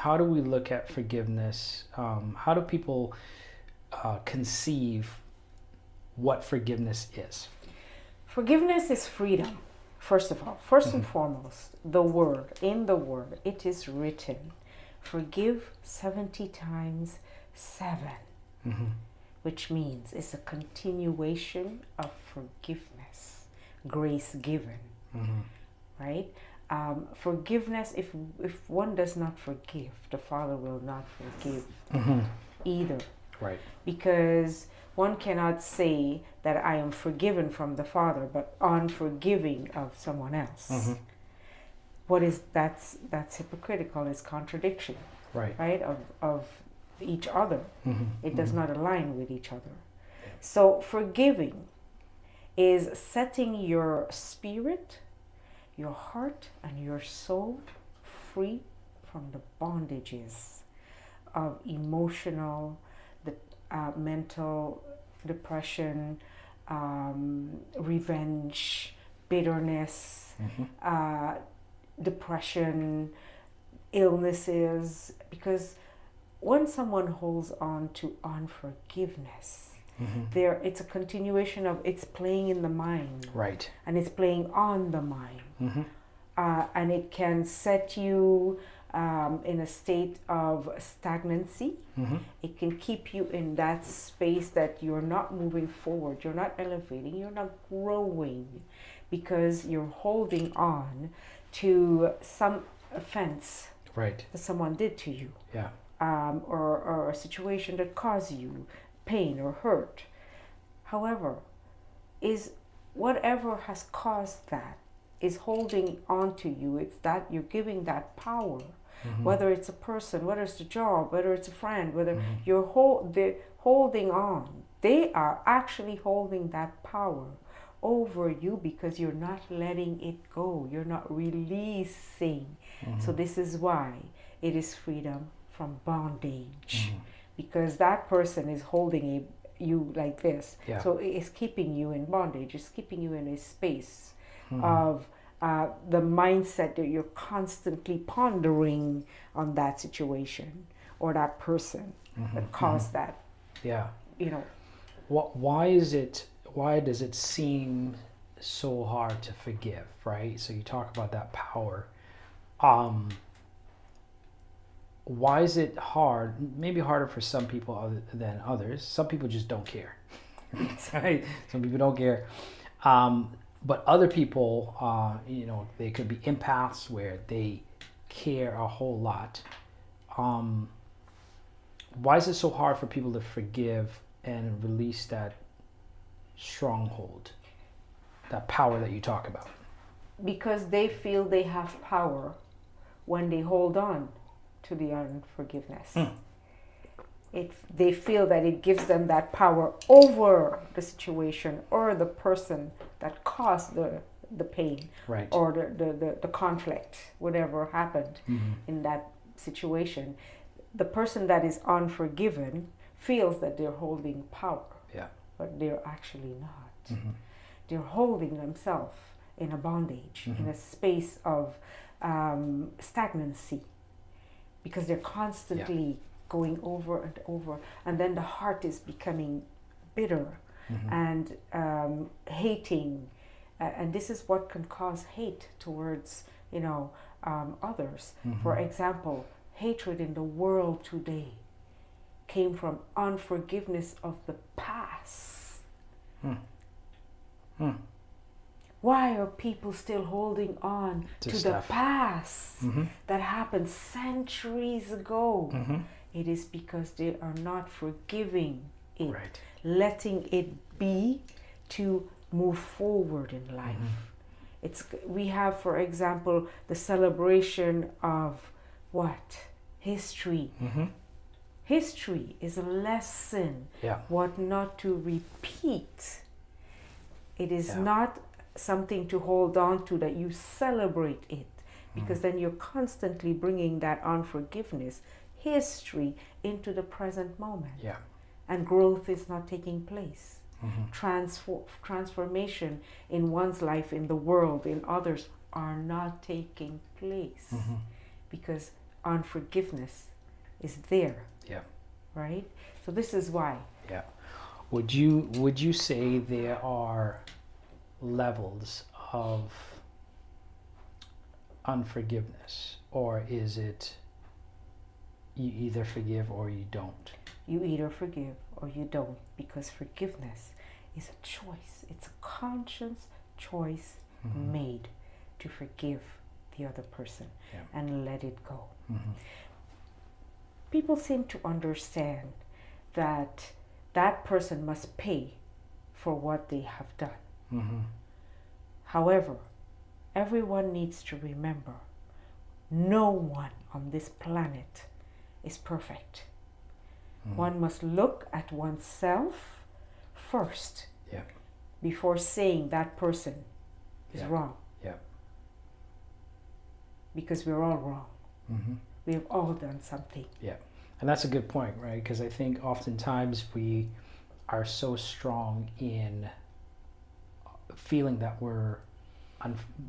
how do we look at forgiveness? How do people conceive what forgiveness is? Forgiveness is freedom, first of all. First and foremost, in the word, it is written, forgive 70 times 7, which means it's a continuation of forgiveness, grace given, right? Forgiveness, if one does not forgive, the Father will not forgive either. Right. Because one cannot say that I am forgiven from the Father, but unforgiving of someone else. What is that's hypocritical? It's contradiction, right? Of each other. It does not align with each other. So forgiving is setting your spirit, your heart, and your soul free from the bondages of emotional, mental depression, revenge, bitterness, depression, illnesses. Because when someone holds on to unforgiveness, it's a continuation of it's playing in the mind, right, and it's playing on the mind, and it can set you in a state of stagnancy. It can keep you in that space that you're not moving forward, you're not elevating, you're not growing, because you're holding on to some offense right, that someone did to you, yeah, or a situation that caused you pain or hurt. However, is whatever has caused that is holding on to you. It's that you're giving that power, whether it's a person, whether it's a job, whether it's a friend, whether they're holding on. They are actually holding that power over you because you're not letting it go. You're not releasing. So this is why it is freedom from bondage, because that person is holding you like this. Yeah. So it's keeping you in bondage. It's keeping you in a space of the mindset that you're constantly pondering on that situation or that person that caused that. Yeah. You know. Why does it seem so hard to forgive, right? So you talk about that power. Why is it hard? Maybe harder for some people than others. Some people just don't care, right? Some people don't care. But other people, they could be empaths where they care a whole lot. Why is it so hard for people to forgive and release that stronghold, that power that you talk about? Because they feel they have power when they hold on to the unforgiveness. They feel that it gives them that power over the situation or the person that caused the pain, right, or the conflict, whatever happened in that situation. The person that is unforgiven feels that they're holding power, but they're actually not. They're holding themselves in a bondage, in a space of stagnancy, because they're constantly going over and over, and then the heart is becoming bitter and hating, and this is what can cause hate towards others. For example, hatred in the world today came from unforgiveness of the past. Why are people still holding on to the past that happened centuries ago? It is because they are not forgiving it, letting it be to move forward in life. We have, for example, the celebration of what? History. History is a lesson, what not to repeat. It is not something to hold on to, that you celebrate it, because then you're constantly bringing that unforgiveness, history, into the present moment, and growth is not taking place. Transformation in one's life, in the world, in others, are not taking place, because unforgiveness is there. Yeah. Right? So this is why. Yeah. Would you say there are levels of unforgiveness, or is it you either forgive or you don't? You either forgive or you don't, because forgiveness is a choice. It's a conscious choice made to forgive the other person and let it go. People seem to understand that that person must pay for what they have done. However, everyone needs to remember, no one on this planet is perfect. One must look at oneself first before saying that person is wrong. Because we're all wrong. We have all done something. Yeah. And that's a good point, right? Because I think oftentimes we are so strong in feeling that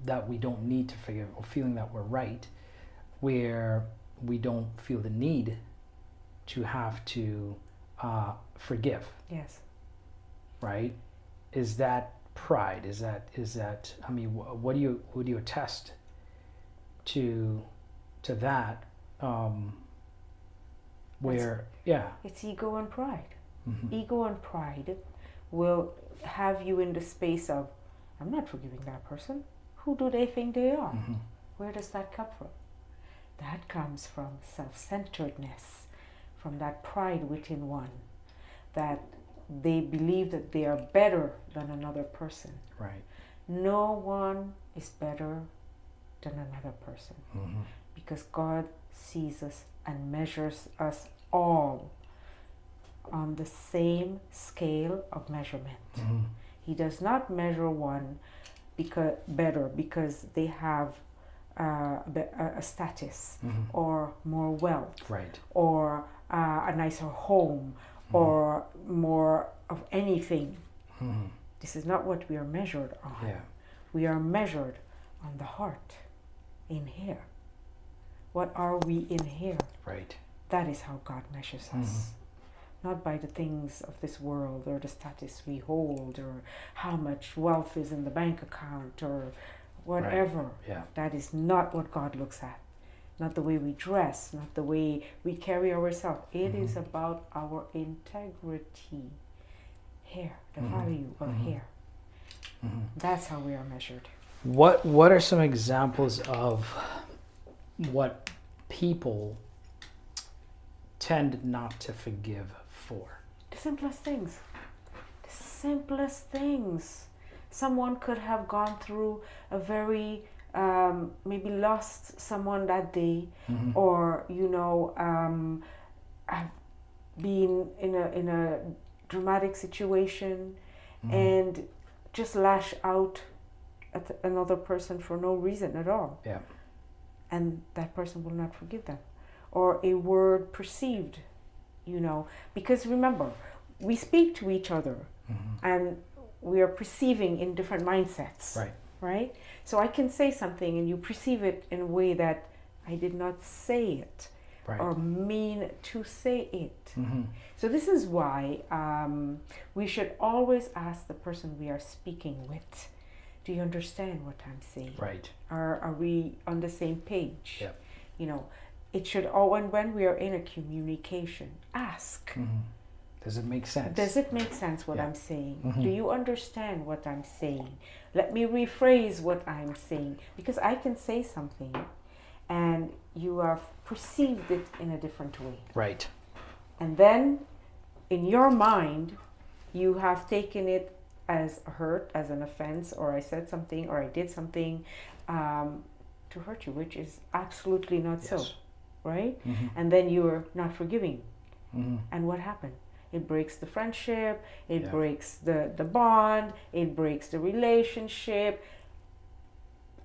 that we don't need to forgive, or feeling that we're right, where we don't feel the need to have to forgive. Yes. Right? Is that pride? Is that? I mean, what do you attest to that? Where it's ego and pride. Ego and pride will have you in the space of, I'm not forgiving that person. Who do they think they are? Where does that come from? That comes from self-centeredness, from that pride within one, that they believe that they are better than another person. Right. No one is better than another person, because God sees us and measures us all on the same scale of measurement. He does not measure one because they have a status or more wealth, right, or a nicer home, or more of anything. This is not what we are measured on. We are measured on the heart, in here. What are we in here? Right. That is how God measures us. Not by the things of this world, or the status we hold, or how much wealth is in the bank account, or whatever. Right. Yeah. That is not what God looks at. Not the way we dress, not the way we carry ourselves. It is about our integrity. Hair, the value of hair. That's how we are measured. What are some examples of what people tend not to forgive for? The simplest things. The simplest things. Someone could have gone through a very, maybe lost someone that day, or, have been in a dramatic situation and just lash out at another person for no reason at all. Yeah. And that person will not forgive them. Or a word perceived, because remember, we speak to each other and we are perceiving in different mindsets. Right? So I can say something and you perceive it in a way that I did not say it or mean to say it. So this is why we should always ask the person we are speaking with, do you understand what I'm saying? Right. Are we on the same page? Yep. It should always, when we are in a communication, ask. Does it make sense? Does it make sense what I'm saying? Do you understand what I'm saying? Let me rephrase what I'm saying, because I can say something and you have perceived it in a different way. Right. And then in your mind, you have taken it as a hurt, as an offense, or I said something, or I did something to hurt you, which is absolutely not so, right? And then you're not forgiving. And what happened? It breaks the friendship, it breaks the bond, it breaks the relationship.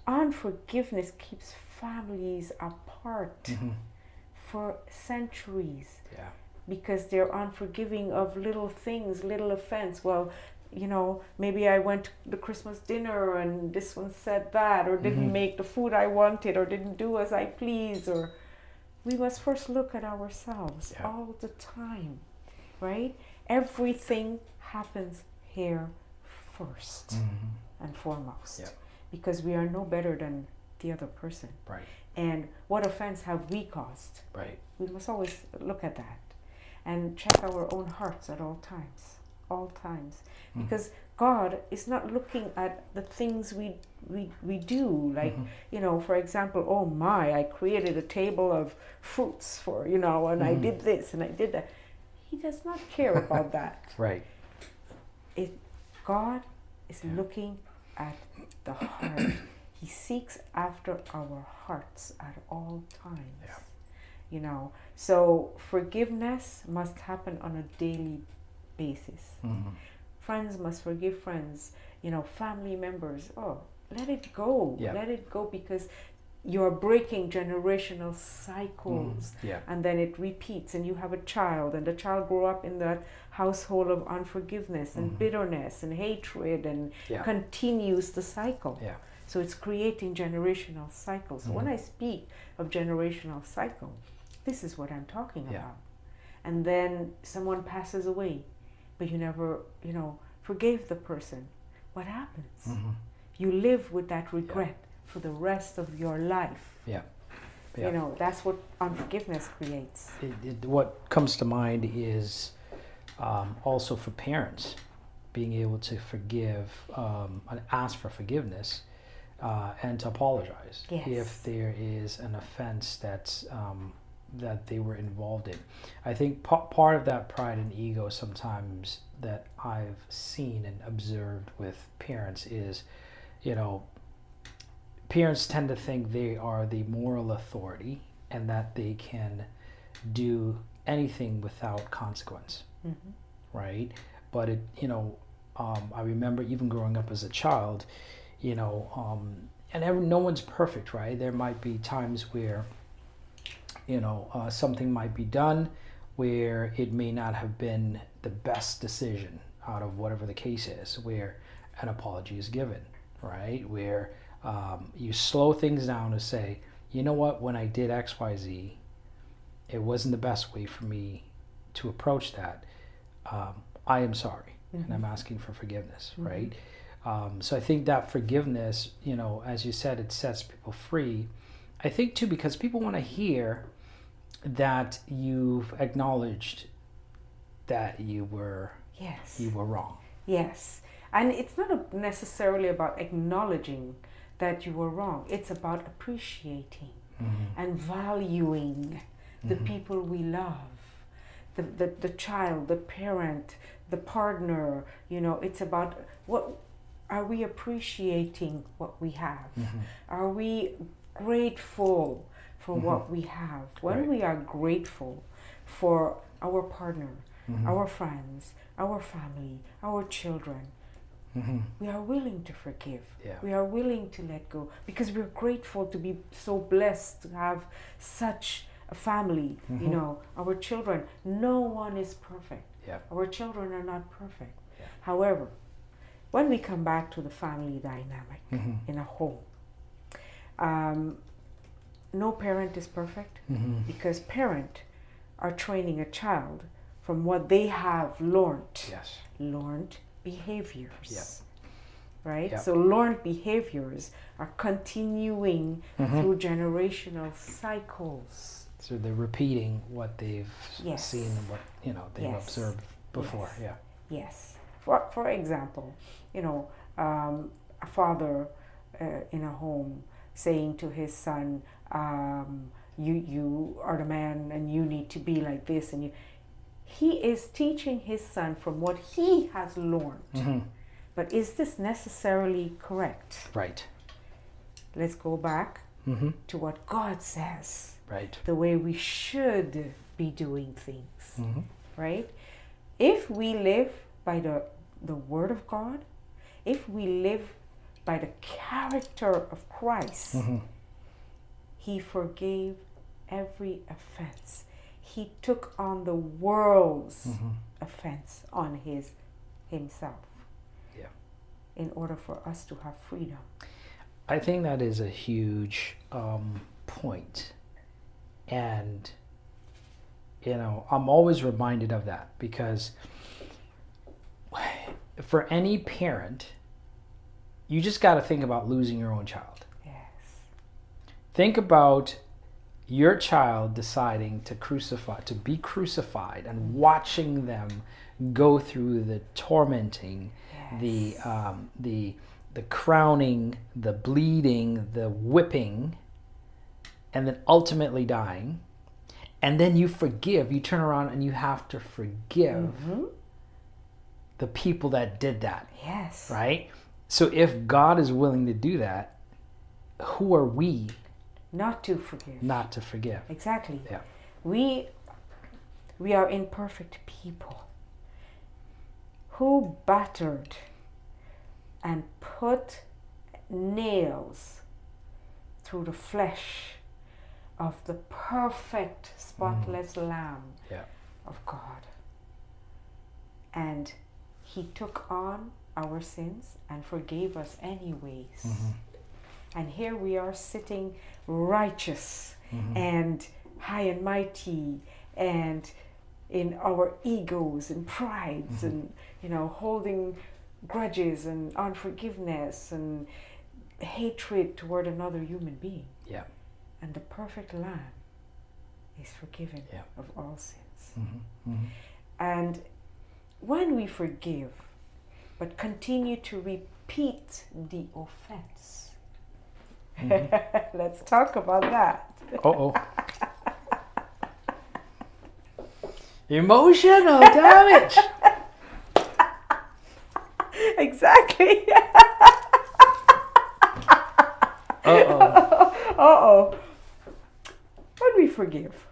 Unforgiveness keeps families apart for centuries. Yeah. Because they're unforgiving of little things, little offense. Well, maybe I went to the Christmas dinner and this one said that, or didn't make the food I wanted, or didn't do as I please, or we must first look at ourselves all the time, right? Everything happens here first and foremost, because we are no better than the other person. Right. And what offense have we caused? Right. We must always look at that and check our own hearts at all times, because God is not looking at the things we do, like, you know, for example, oh my, I created a table of fruits for, you know, and I did this and I did that. He does not care about that. Right. God is looking at the heart. He seeks after our hearts at all times. Yeah. You know, so forgiveness must happen on a daily basis. Friends must forgive friends. You know, family members. Oh, let it go. Yeah. Let it go, because you're breaking generational cycles, and then it repeats, and you have a child, and the child grew up in that household of unforgiveness and bitterness and hatred, and continues the cycle. Yeah. So it's creating generational cycles. So when I speak of generational cycle, this is what I'm talking about. And then someone passes away, but you never, you know, forgave the person. What happens? You live with that regret for the rest of your life. Yeah. You know, that's what unforgiveness creates. What comes to mind is also for parents being able to forgive and ask for forgiveness and to apologize if there is an offense that's that they were involved in. I think part of that pride and ego sometimes that I've seen and observed with parents is, you know, parents tend to think they are the moral authority and that they can do anything without consequence, right? But it, you know, I remember even growing up as a child, you know, and no one's perfect, right? There might be times where, you know, something might be done where it may not have been the best decision out of whatever the case is, where an apology is given, right? Where you slow things down to say, you know what, when I did X, Y, Z, it wasn't the best way for me to approach that. I am sorry, and I'm asking for forgiveness, right? So I think that forgiveness, you know, as you said, it sets people free. I think too, because people want to hear that you've acknowledged that you were wrong. Yes. And it's not necessarily about acknowledging that you were wrong. It's about appreciating and valuing the people we love, the child, the parent, the partner. You know, it's about what are we appreciating what we have? Are we grateful for what we have? When we are grateful for our partner, our friends, our family, our children, we are willing to forgive. We are willing to let go, because we're grateful to be so blessed to have such a family. You know, our children, no one is perfect. Our children are not perfect. However, when we come back to the family dynamic in a home, no parent is perfect, because parents are training a child from what they have learned. Learned behaviors. Right? So learned behaviors are continuing through generational cycles. So they're repeating what they've seen and what, you know, they've observed before. Yes. For example, you know, a father in a home saying to his son, you are the man and you need to be like this, and he is teaching his son from what he has learned. But is this necessarily correct? Right. Let's go back to what God says. Right. The way we should be doing things. Right? If we live by the Word of God, if we live by the character of Christ, He forgave every offense. He took on the world's offense on himself in order for us to have freedom. I think that is a huge point, And, I'm always reminded of that, because for any parent, you just got to think about losing your own child. Yes. Think about your child deciding to be crucified, and watching them go through the tormenting, Yes. the crowning, the bleeding, the whipping, and then ultimately dying. And then you turn around and you have to forgive the people that did that. Yes. Right? So if God is willing to do that, who are we not to forgive? Not to forgive. Exactly. Yeah. We are imperfect people who battered and put nails through the flesh of the perfect, spotless Lamb of God. And he took on our sins and forgave us anyways. And here we are sitting righteous and high and mighty, and in our egos and prides, and holding grudges and unforgiveness and hatred toward another human being. Yeah. And the perfect Lamb is forgiven of all sins. And when we forgive but continue to repeat the offense, let's talk about that. Emotional damage. Exactly. When we forgive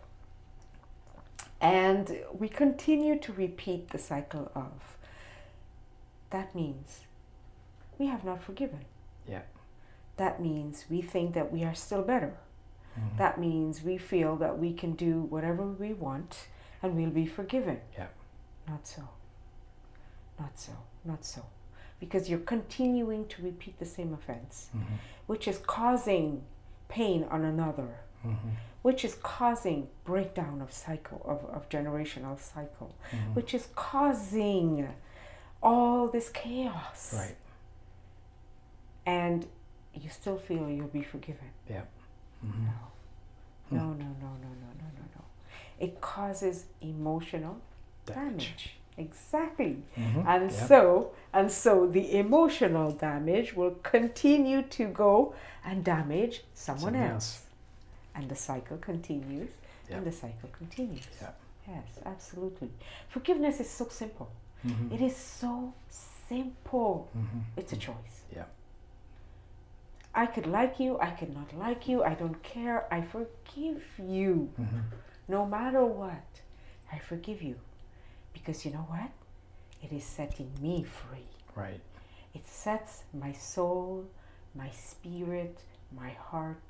and we continue to repeat the cycle of, that means we have not forgiven. Yeah. That means we think that we are still better. That means we feel that we can do whatever we want and we'll be forgiven. Yeah. Not so. Not so. Not so. Because you're continuing to repeat the same offense, which is causing pain on another, which is causing breakdown of generational cycle, which is causing all this chaos. Right. And you still feel you'll be forgiven. Yeah. No. It causes emotional damage. Exactly. And so the emotional damage will continue to go and damage someone else. And the cycle continues, and the cycle continues. Yeah. Yes, absolutely. Forgiveness is so simple. It is so simple. It's a choice. Yeah. I could like you, I could not like you, I don't care. I forgive you. No matter what, I forgive you. Because you know what? It is setting me free. Right. It sets my soul, my spirit, my heart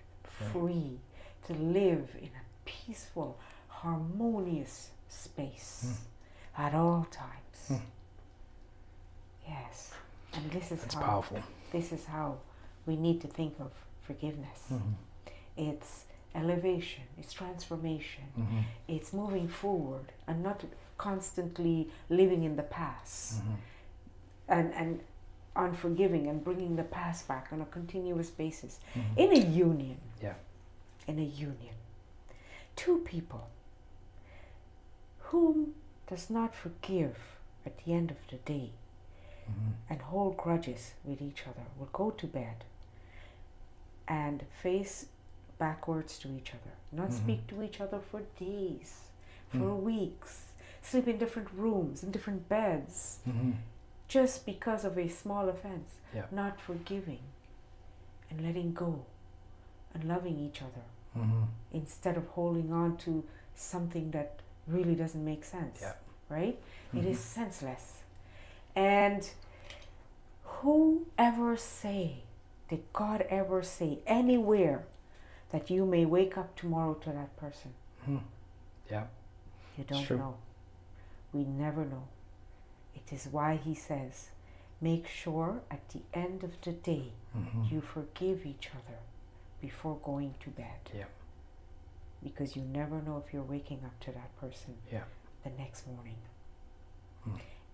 free to live in a peaceful, harmonious space at all times. Yes. And That's powerful. This is how we need to think of forgiveness. It's elevation, it's transformation, it's moving forward and not constantly living in the past and unforgiving and bringing the past back on a continuous basis. In a union, two people whom does not forgive at the end of the day and hold grudges with each other will go to bed and face backwards to each other, not speak to each other for days, for weeks, sleep in different rooms, in different beds, just because of a small offense, not forgiving and letting go and loving each other instead of holding on to something that really doesn't make sense, right? It is senseless. And did God ever say anywhere that you may wake up tomorrow to that person? Yeah. You don't know. We never know. It is why he says, make sure at the end of the day you forgive each other before going to bed. because you never know if you're waking up to that person the next morning.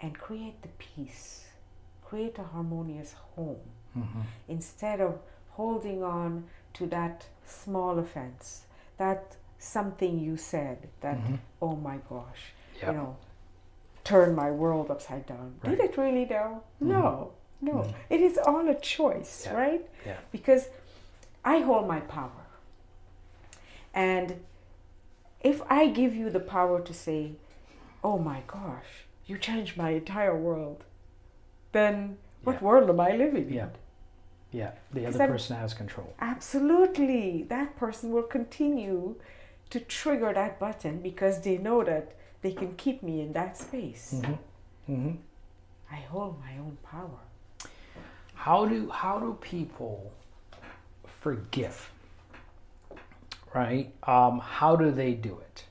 And create the peace, create a harmonious home, instead of holding on to that small offense, that something you said that, oh my gosh, you know, turned my world upside down. Right. Did it really though? No. It is all a choice, right? Yeah. Because I hold my power. And if I give you the power to say, oh my gosh, you changed my entire world, then what world am I living in? Yeah, the other person has control. Absolutely. That person will continue to trigger that button because they know that they can keep me in that space. I hold my own power. How do people forgive? Right? How do they do it?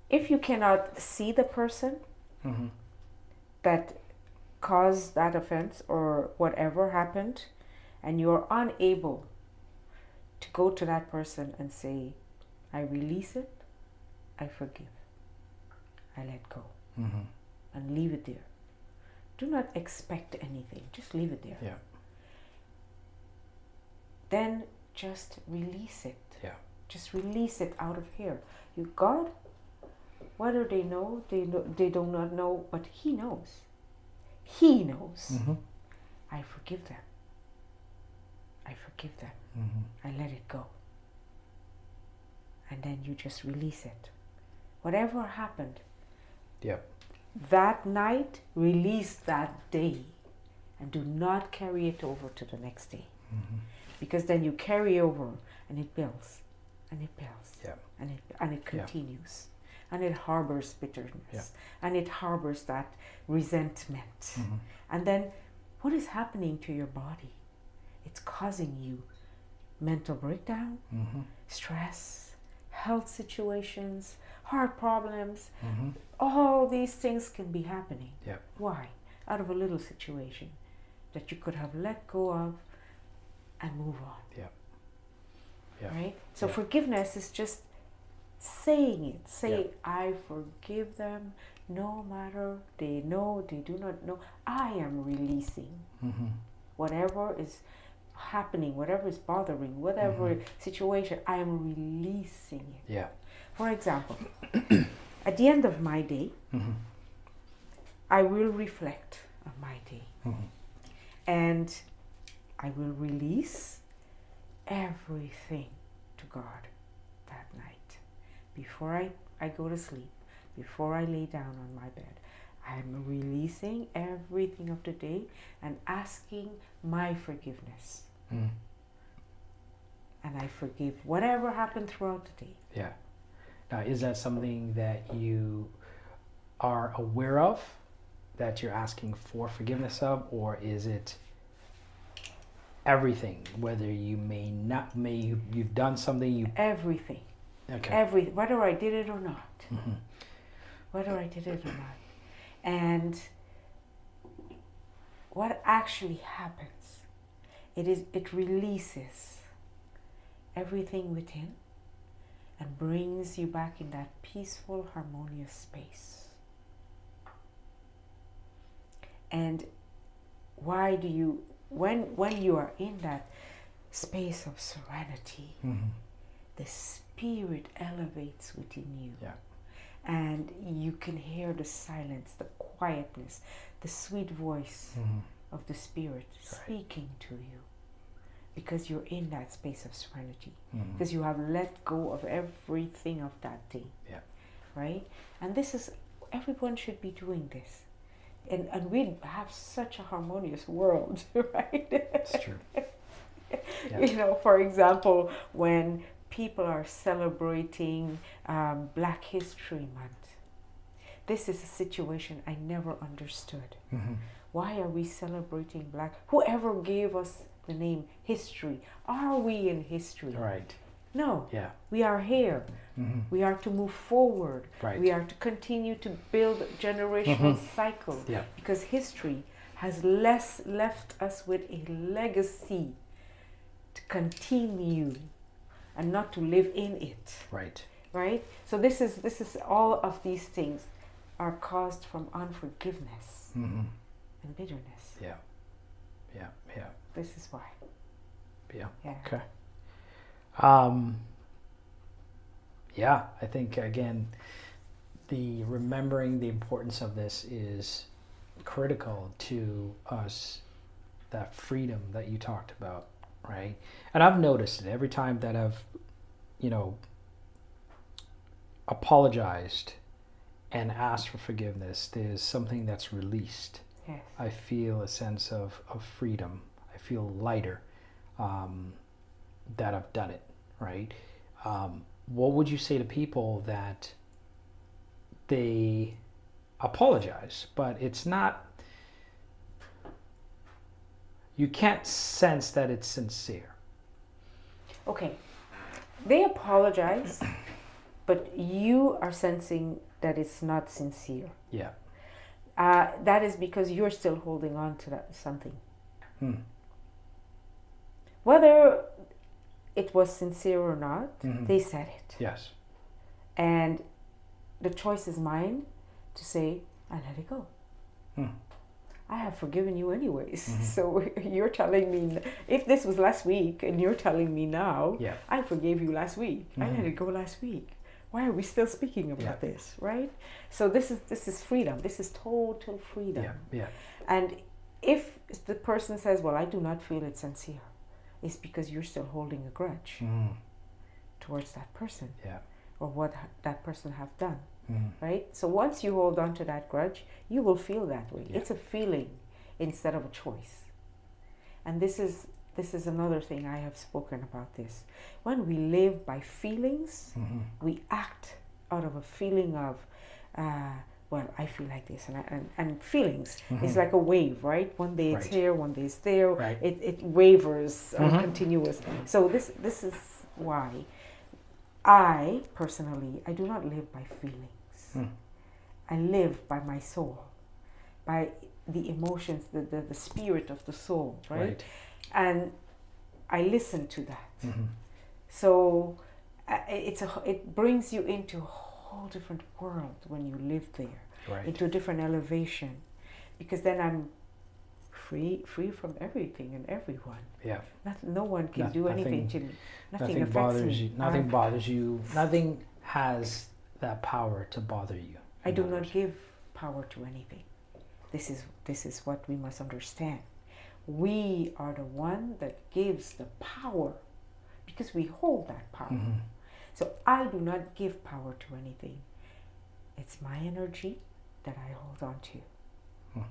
If you cannot see the person that caused that offense or whatever happened, and you're unable to go to that person and say, I release it, I forgive, I let go, and leave it there. Do not expect anything, just leave it there. Yeah. Then just release it. Yeah. Just release it out of here. You, God, whether they know, they do not know, but He knows. He knows. I forgive them. I forgive them. I let it go. And then you just release it. Whatever happened that night, release that day. And do not carry it over to the next day. Because then you carry over and it builds. And it builds. And it continues. And it harbors bitterness. And it harbors that resentment. And then what is happening to your body? It's causing you mental breakdown, stress, health situations, heart problems. All these things can be happening. Why? Out of a little situation that you could have let go of and move on. Right? So forgiveness is just saying it. Say, I forgive them, no matter they know, they do not know. I am releasing whatever is happening, whatever is bothering, whatever situation, I am releasing it. For example, at the end of my day, I will reflect on my day. And I will release everything to God that night. Before I go to sleep, before I lay down on my bed, I'm releasing everything of the day and asking my forgiveness. And I forgive whatever happened throughout the day. Now, is that something that you are aware of, that you're asking for forgiveness of, or is it everything, whether you you've done something, everything. Whether I did it or not. Whether I did it or not. And what actually happens, it releases everything within and brings you back in that peaceful, harmonious space. And why do you, when you are in that space of serenity, the spirit elevates within you. And you can hear the silence, the quietness, the sweet voice of the spirit speaking to you. Because you're in that space of serenity. Because you have let go of everything of that day. Right? And this is, everyone should be doing this. And we have such a harmonious world, right? It's true. You know, for example, when people are celebrating Black History Month, this is a situation I never understood. Why are we celebrating Black? Whoever gave us the name history, are we in history? Right. No. We are here. We are to move forward. We are to continue to build generational cycle. Because history has left us with a legacy to continue and not to live in it. Right. Right? So this is all of these things are caused from unforgiveness and bitterness. Yeah. Yeah. Yeah. This is why. Yeah. Yeah. Okay. Yeah, I think again, the remembering the importance of this is critical to us. That freedom that you talked about, right? And I've noticed it every time that I've, apologized and asked for forgiveness. There's something that's released. Yes. I feel a sense of freedom. I feel lighter that I've done it, right? What would you say to people that they apologize, but it's not, you can't sense that it's sincere? Okay. They apologize, but you are sensing that it's not sincere. Yeah. That is because you're still holding on to that something. Whether it was sincere or not, they said it. Yes. And the choice is mine to say, I let it go. I have forgiven you anyways. So you're telling me, if this was last week and you're telling me now, I forgave you last week. I let it go last week. Why are we still speaking about this, right? So this is freedom. This is total freedom. Yeah. And if the person says, well, I do not feel it sincere, it's because you're still holding a grudge towards that person or what that person have done. Right? So once you hold on to that grudge, you will feel that way. It's a feeling instead of a choice. And this is another thing I have spoken about this. When we live by feelings, we act out of a feeling of, well, I feel like this, and feelings is like a wave, right? One day it's here, one day it's there. Right. It wavers continuous. So this is why I personally, I do not live by feelings. I live by my soul, by the emotions, the spirit of the soul, right? And I listen to that. So it brings you into a whole different world when you live there, into a different elevation, because then I'm free from everything and everyone. Yeah. No one can do anything to me. Nothing affects bothers me. you. Nothing bothers you. Nothing has that power to bother you. I do not give power to anything. This is what we must understand. We are the one that gives the power because we hold that power. So I do not give power to anything. It's my energy that I hold on to.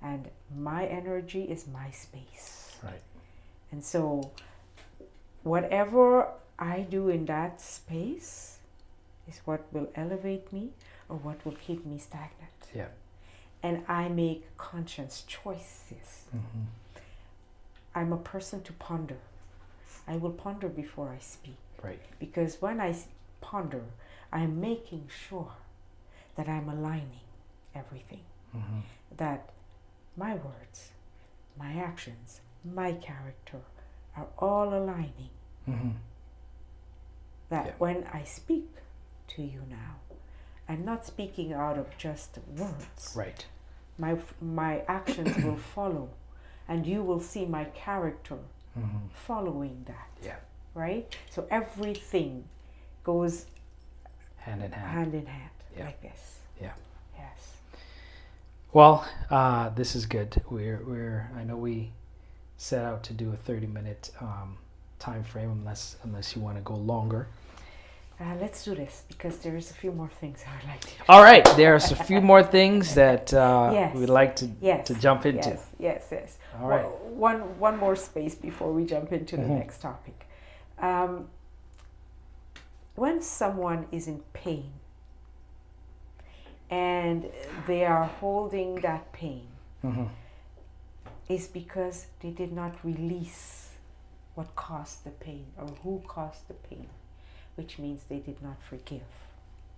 And my energy is my space. Right. And so whatever I do in that space is what will elevate me or what will keep me stagnant. Yeah. And I make conscious choices. I'm a person to ponder. I will ponder before I speak. Right. Because when I ponder, I'm making sure that I'm aligning everything. That my words, my actions, my character are all aligning. That when I speak to you now, I'm not speaking out of just words. Right. My actions will follow, and you will see my character following that. Yeah. Right? So everything goes hand in hand, like this. Yeah. Yes. Well, this is good. I know we set out to do a 30-minute time frame, unless you want to go longer. Let's do this because there's a few more things I would like to. All right, there's a few more things that we'd like to jump into. Yes. All right. One more space before we jump into the next topic. When someone is in pain and they are holding that pain, is because they did not release what caused the pain or who caused the pain, which means they did not forgive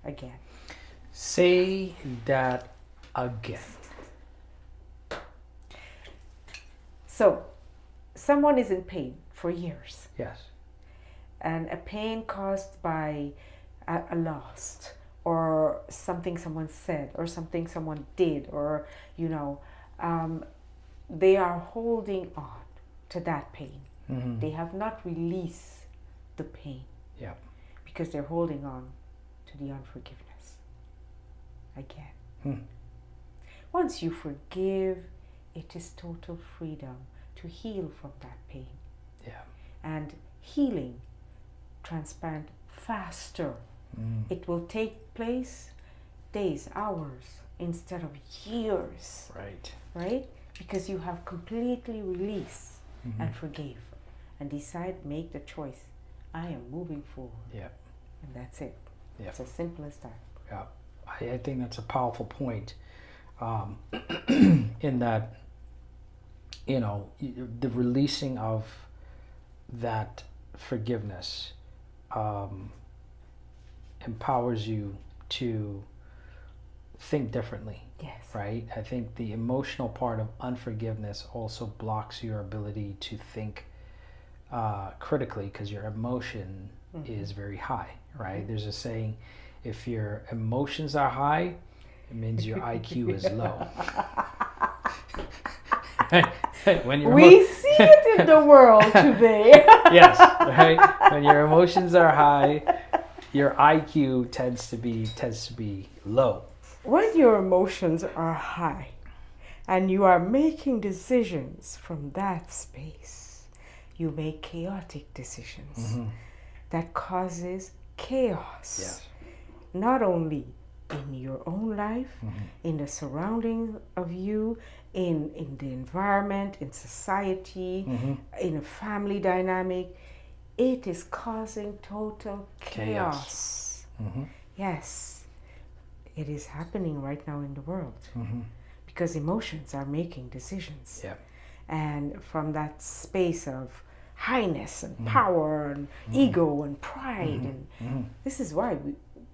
again. Say that again. So, someone is in pain for years. Yes. And a pain caused by a loss or something someone said or something someone did, or, they are holding on to that pain. Mm-hmm. They have not released the pain. Yeah. Because they're holding on to the unforgiveness. Again. Once you forgive, it is total freedom to heal from that pain. Yeah. And healing transpires faster. It will take place days, hours, instead of years. Right? Because you have completely released and forgave and make the choice. I am moving forward. Yeah. And that's it. Yeah. It's as simple as that. Yeah. I think that's a powerful point, in that, the releasing of that forgiveness empowers you to think differently. Yes. Right? I think the emotional part of unforgiveness also blocks your ability to think critically, because your emotion is very high, right? There's a saying, if your emotions are high, it means your IQ is low. We see it in the world today. Yes, right? When your emotions are high, your IQ tends to be low. When your emotions are high and you are making decisions from that space, you make chaotic decisions that causes chaos. Yes. Not only in your own life, in the surroundings of you, in the environment, in society, in a family dynamic, it is causing total chaos. Yes, it is happening right now in the world because emotions are making decisions. Yeah. And from that space of highness and power and ego and pride, and this is why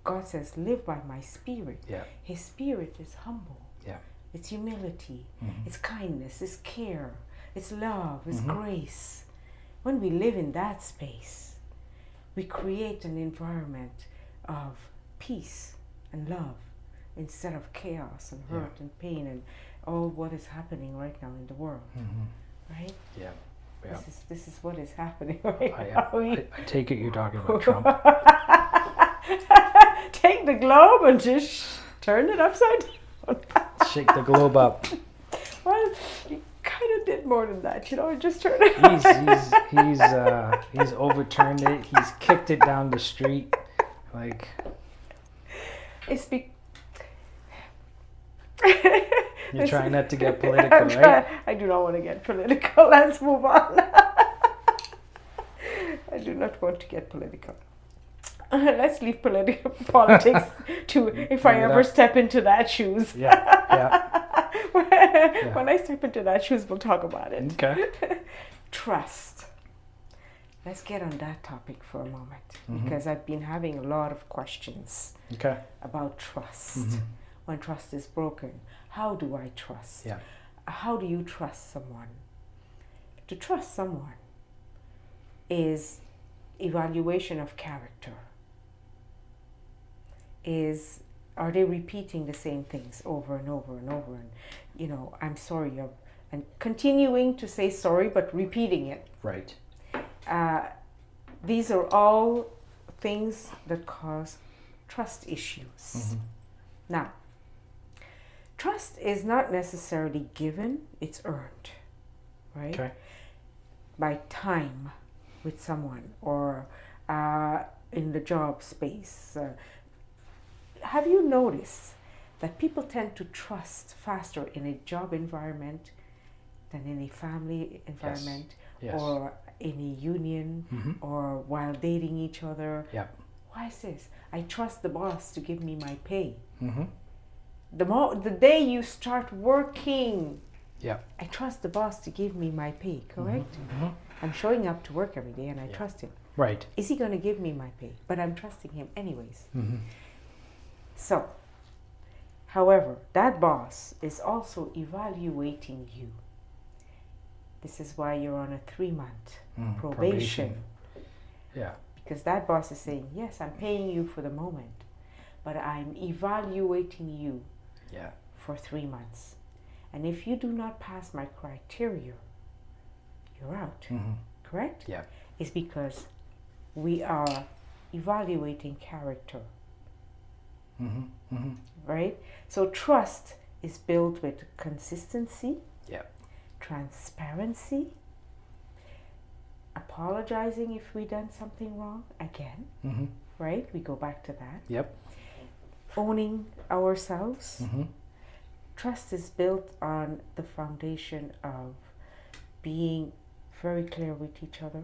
God says, live by my spirit. Yeah. His spirit is humble. Yeah. It's humility. It's kindness. It's care. It's love. It's grace. When we live in that space, we create an environment of peace and love instead of chaos and hurt and pain and all what is happening right now in the world. Right? Yeah. Yeah. This is what is happening right now. I take it you're talking about Trump. Take the globe and just turn it upside down. Shake the globe up. Well, you kind of did more than that, just turn it. He's overturned it. He's kicked it down the street. Like, it's you're trying not to get political, right? I do not want to get political. Let's move on. I do not want to get political. Let's leave politics to if I ever step into that shoes. Yeah. When I step into that shoes, we'll talk about it. Okay. Trust. Let's get on that topic for a moment because I've been having a lot of questions about trust. When trust is broken, how do I trust? Yeah. How do you trust someone? To trust someone is evaluation of character. Are they repeating the same things over and over and over? And, I'm sorry, and continuing to say sorry, but repeating it. Right. These are all things that cause trust issues. Now, trust is not necessarily given, it's earned, right? Okay. By time with someone or in the job space. Have you noticed that people tend to trust faster in a job environment than in a family environment or in a union or while dating each other? Yeah. Why is this? I trust the boss to give me my pay. The day you start working, I trust the boss to give me my pay, correct? I'm showing up to work every day and I trust him. Right. Is he going to give me my pay? But I'm trusting him anyways. So, however, that boss is also evaluating you This is why you're on a 3-month probation. Yeah. Because that boss is saying, yes, I'm paying you for the moment, but I'm evaluating you for 3 months. And if you do not pass my criteria, you're out. Correct? Yeah. It's because we are evaluating character. Right? So trust is built with consistency, transparency, apologizing if we done something wrong again, right? We go back to that. Yep. Owning ourselves. Trust is built on the foundation of being very clear with each other.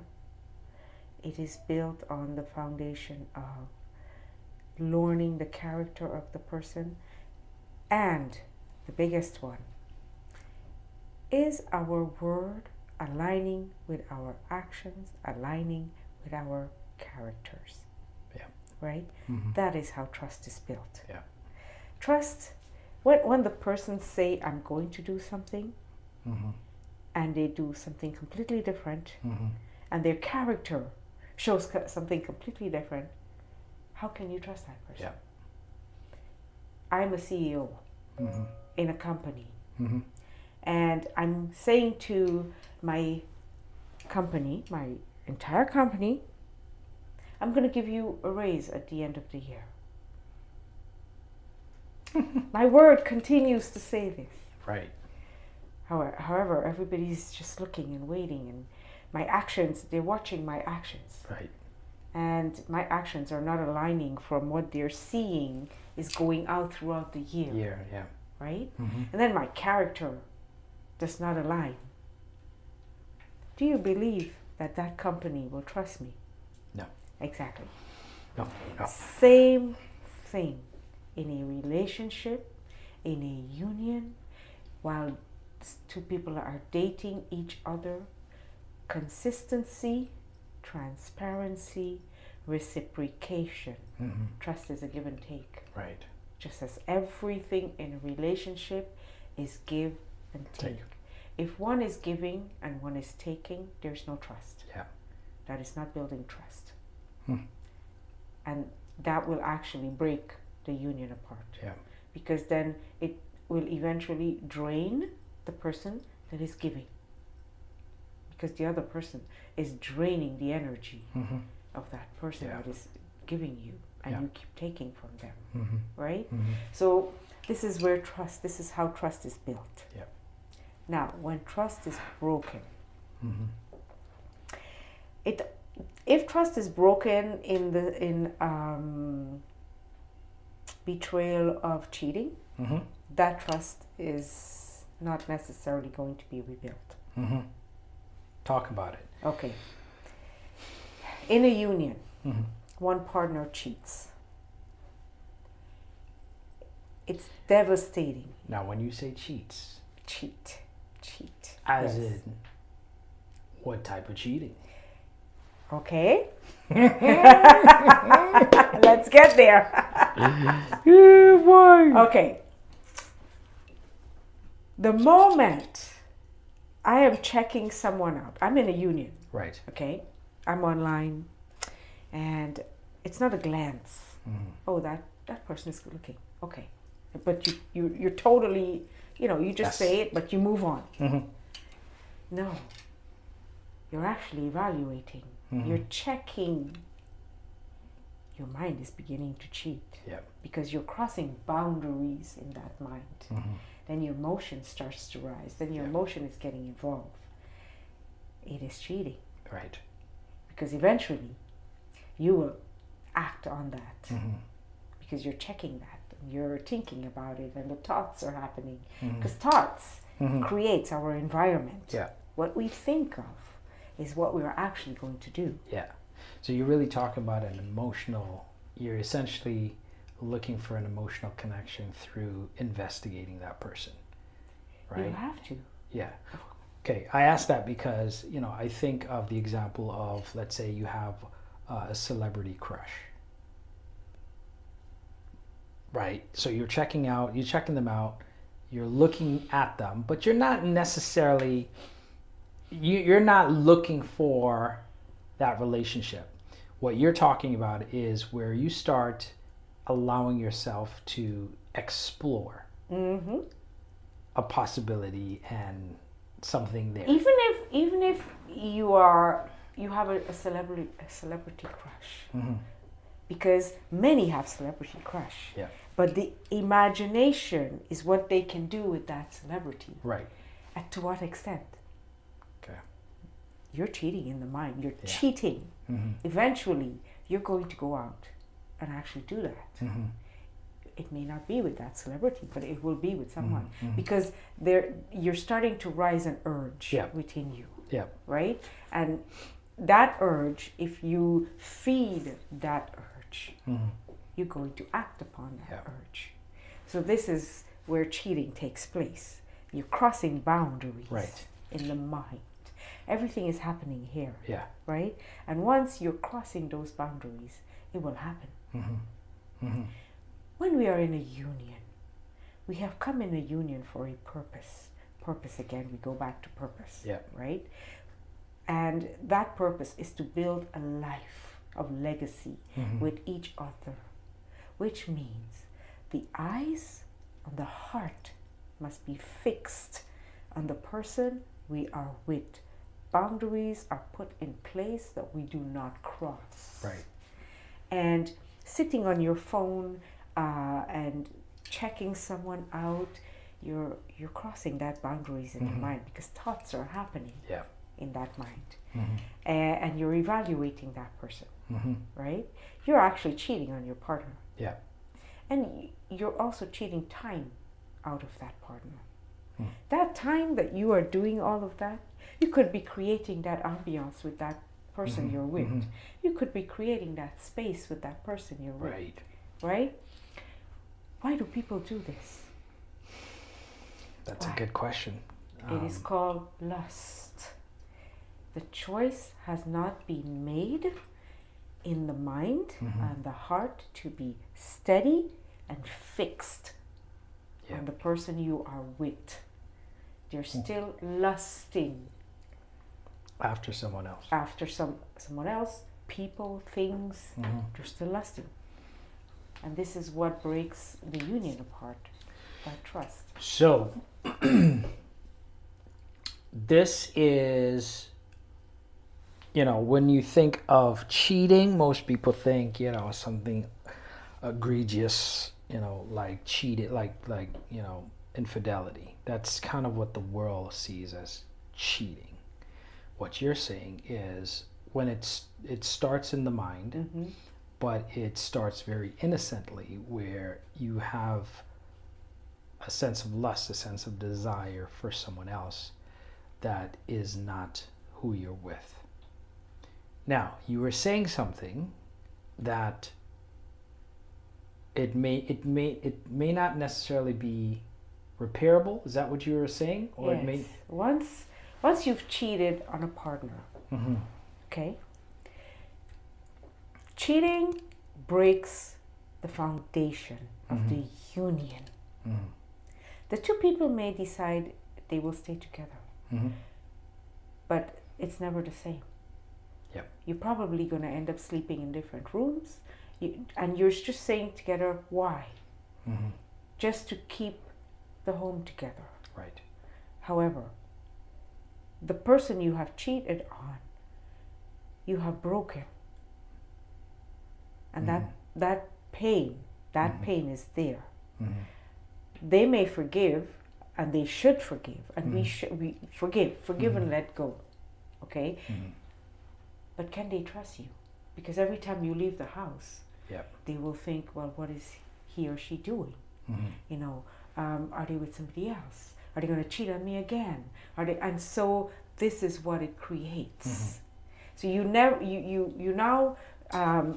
It is built on the foundation of learning the character of the person, and the biggest one is our word aligning with our actions, aligning with our characters. Right? That is how trust is built. Trust, when the person say, I'm going to do something, and they do something completely different, and their character shows something completely different, how can you trust that person? I'm a CEO in a company, and I'm saying to my company, my entire company, I'm going to give you a raise at the end of the year. My word continues to say this. Right. However, everybody's just looking and waiting, and my actions, they're watching my actions. Right. And my actions are not aligning from what they're seeing is going out throughout the year. Right? And then my character does not align. Do you believe that that company will trust me? No. Exactly. No. Same thing in a relationship, in a union, while two people are dating each other. Consistency, transparency, reciprocation. Trust is a give and take. Right. Just as everything in a relationship is give and take. If one is giving and one is taking, there's no trust. That is not building trust. And that will actually break the union apart. Because then it will eventually drain the person that is giving. Because the other person is draining the energy of that person that is giving you, and you keep taking from them. Right? So this is where trust, this is how trust is built. Now, when trust is broken, if trust is broken in betrayal of cheating, that trust is not necessarily going to be rebuilt. Talk about it. Okay. In a union, one partner cheats. It's devastating. Now, when you say cheats, Cheat. as in what type of cheating? Okay. Let's get there. Okay. The moment I am checking someone out, I'm in a union. Right. Okay. I'm online, and it's not a glance. Oh, that person is good looking. Okay. But you're totally, you just say it, but you move on. No. You're actually evaluating. You're checking. Your mind is beginning to cheat. Because you're crossing boundaries in that mind. Then your emotion starts to rise. Then your emotion is getting involved. It is cheating. Right. Because eventually you will act on that. Because you're checking that. And you're thinking about it, and the thoughts are happening. Because thoughts creates our environment. What we think of is what we're actually going to do. So you're really talking about an emotional, you're essentially looking for an emotional connection through investigating that person, right? You have to. Okay, I asked that because, I think of the example of, let's say you have a celebrity crush, right? So you're checking them out, you're looking at them, but you're not necessarily you're not looking for that relationship. What you're talking about is where you start allowing yourself to explore a possibility and something there. Even if you have a celebrity crush, because many have celebrity crush. Yeah. But the imagination is what they can do with that celebrity. Right. And to what extent? Okay. You're cheating in the mind. You're cheating. Eventually, you're going to go out and actually do that. It may not be with that celebrity, but it will be with someone, because you're starting to rise an urge within you. Yeah. Right? And that urge, if you feed that urge, you're going to act upon that urge. So this is where cheating takes place. You're crossing boundaries in the mind. Everything is happening here. Yeah. Right? And once you're crossing those boundaries, it will happen. When we are in a union, we have come in a union for a purpose. Purpose again, we go back to purpose. Yeah. Right? And that purpose is to build a life of legacy with each other, which means the eyes and the heart must be fixed on the person we are with. Boundaries are put in place that we do not cross. Right. And sitting on your phone and checking someone out, you're crossing that boundaries in your mind, because thoughts are happening in that mind. And you're evaluating that person, right? You're actually cheating on your partner. Yeah. And you're also cheating time out of that partner. That time that you are doing all of that, you could be creating that ambiance with that person you're with. You could be creating that space with that person you're with. Right. Right? Why do people do this? That's a good question. It is called lust. The choice has not been made in the mind and the heart to be steady and fixed on the person you are with. You're still lusting after someone else. After someone else, people, things. You're still lusting. And this is what breaks the union apart, that trust. So, this is, when you think of cheating, most people think, something egregious, like cheated, like infidelity. That's kind of what the world sees as cheating. What you're saying is when it starts in the mind, but it starts very innocently, where you have a sense of lust, a sense of desire for someone else that is not who you're with. Now, you were saying something that it may not necessarily be repairable. Is that what you were saying? Or yes. It may... Once you've cheated on a partner, okay? Cheating breaks the foundation of the union. The two people may decide they will stay together, but it's never the same. Yep. You're probably going to end up sleeping in different rooms, and you're just staying together. Why? Just to keep the home together. Right. However, the person you have cheated on, you have broken. And that pain is there. They may forgive, and they should forgive, and we forgive and let go. Okay? But can they trust you? Because every time you leave the house, they will think, well, what is he or she doing? Are they with somebody else? Are they going to cheat on me again? And so this is what it creates. So you now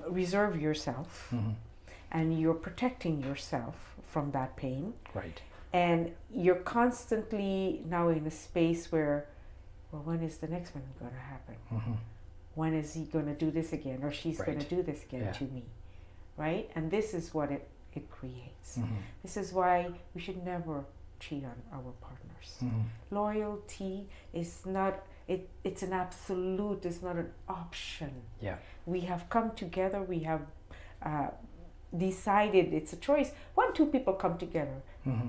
reserve yourself, and you're protecting yourself from that pain. Right. And you're constantly now in a space where, well, when is the next one going to happen? When is he going to do this again, or she's going to do this again to me? Right? And this is what it creates. This is why we should never cheat on our partners. Loyalty is not It's an absolute. It's not an option. Yeah. We have come together. We have decided it's a choice. When two people come together,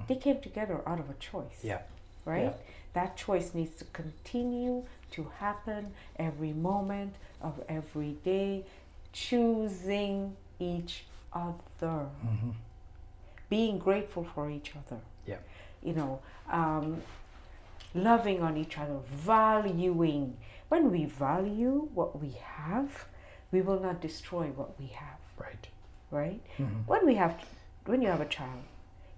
they came together out of a choice. Yeah. Right? Yeah. That choice needs to continue to happen every moment of every day, choosing each other, being grateful for each other. Yeah. You know, loving on each other, valuing. When we value what we have, we will not destroy what we have. Right. Right? When you have a child,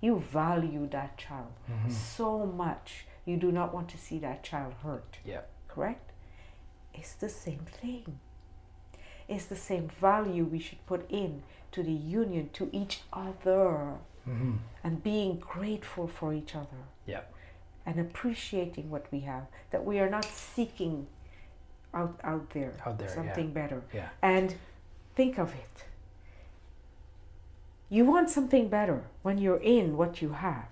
you value that child so much. You do not want to see that child hurt. Yeah. Correct? It's the same thing. It's the same value we should put in to the union, to each other, and being grateful for each other. Yeah. And appreciating what we have. That we are not seeking out there something better. Yeah. And think of it. You want something better when you're in what you have.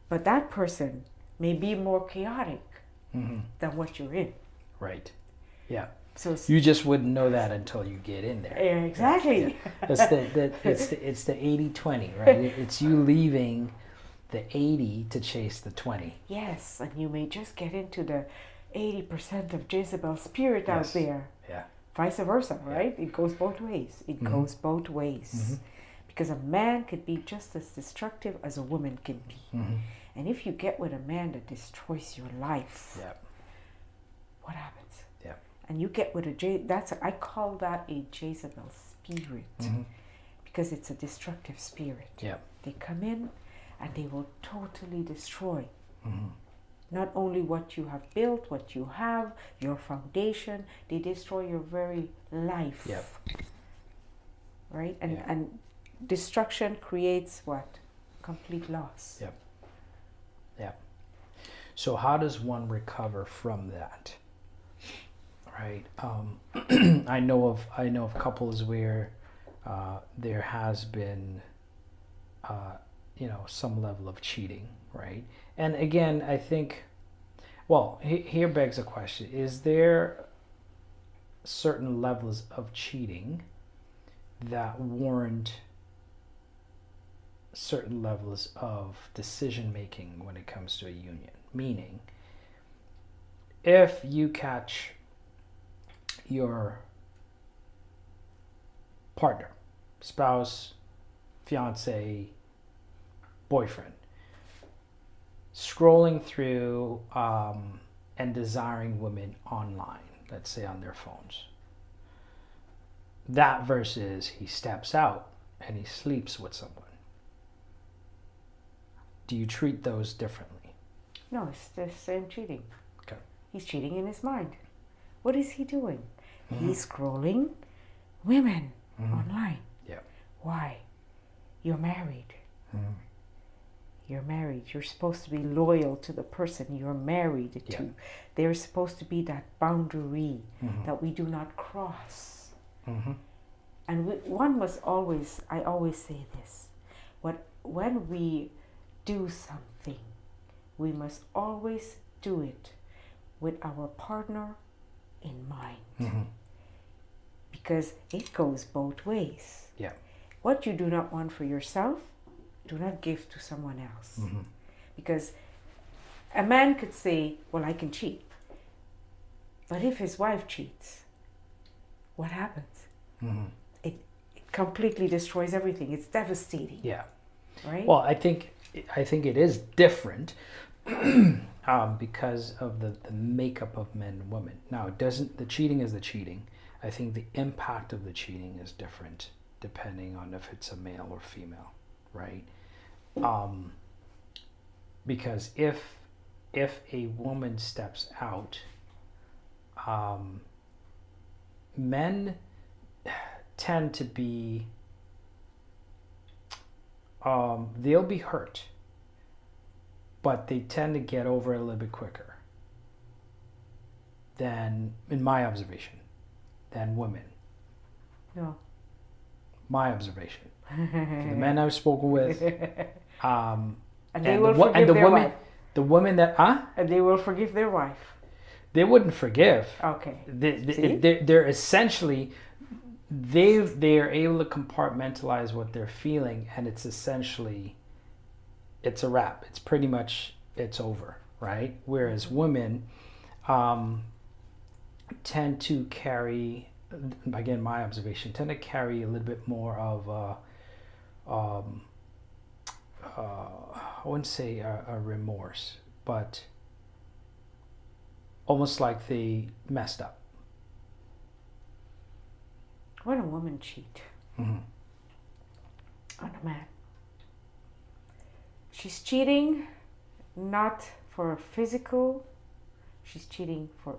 But that person may be more chaotic than what you're in. Right. Yeah. So you just wouldn't know that until you get in there. Exactly. Yeah. It's the 80-20, right? It's you leaving the 80 to chase the 20. Yes, and you may just get into the 80% of Jezebel's spirit out there. Yeah. Vice versa, right? It goes both ways. It goes both ways. Because a man could be just as destructive as a woman can be. And if you get with a man that destroys your life, what happens? Yeah. And you get with I call that a Jezebel spirit. Because it's a destructive spirit. Yeah. They come in and they will totally destroy not only what you have built, what you have, your foundation, they destroy your very life. Yep. Right? And destruction creates what? Complete loss. Yep. Yeah. So how does one recover from that? Right. I know of couples where there has been some level of cheating, right? And again, I think, well, here begs a question: is there certain levels of cheating that warrant certain levels of decision making when it comes to a union? Meaning, if you catch your partner, spouse, fiance, boyfriend, scrolling through and desiring women online, let's say on their phones, that versus he steps out and he sleeps with someone, do you treat those differently? No, it's the same cheating. Okay. He's cheating in his mind. What is he doing? He's scrolling women online. Yeah. Why? You're married. You're married. You're supposed to be loyal to the person you're married to. There's supposed to be that boundary that we do not cross. And one must always, I always say this, when we do something, we must always do it with our partner in mind. Because it goes both ways. Yeah. What you do not want for yourself, do not give to someone else. Because a man could say, well, I can cheat. But if his wife cheats, what happens? It completely destroys everything. It's devastating. Yeah. Right? Well, I think it is different because of the makeup of men and women. Now, the cheating is the cheating. I think the impact of the cheating is different depending on if it's a male or female, right? Because if a woman steps out, men tend to be, they'll be hurt, but they tend to get over it a little bit quicker than, in my observation, than women. No. My observation. The men I've spoken with, and they will forgive their wife. The women that, And they will forgive their wife. they wouldn't forgive. Okay. They're essentially they're able to compartmentalize what they're feeling, and it's essentially it's a wrap. It's pretty much it's over, right? Whereas women tend to carry, again, my observation, tend to carry a little bit more of I wouldn't say a remorse, but almost like they messed up. When a woman cheat on a man, she's cheating not for physical, she's cheating for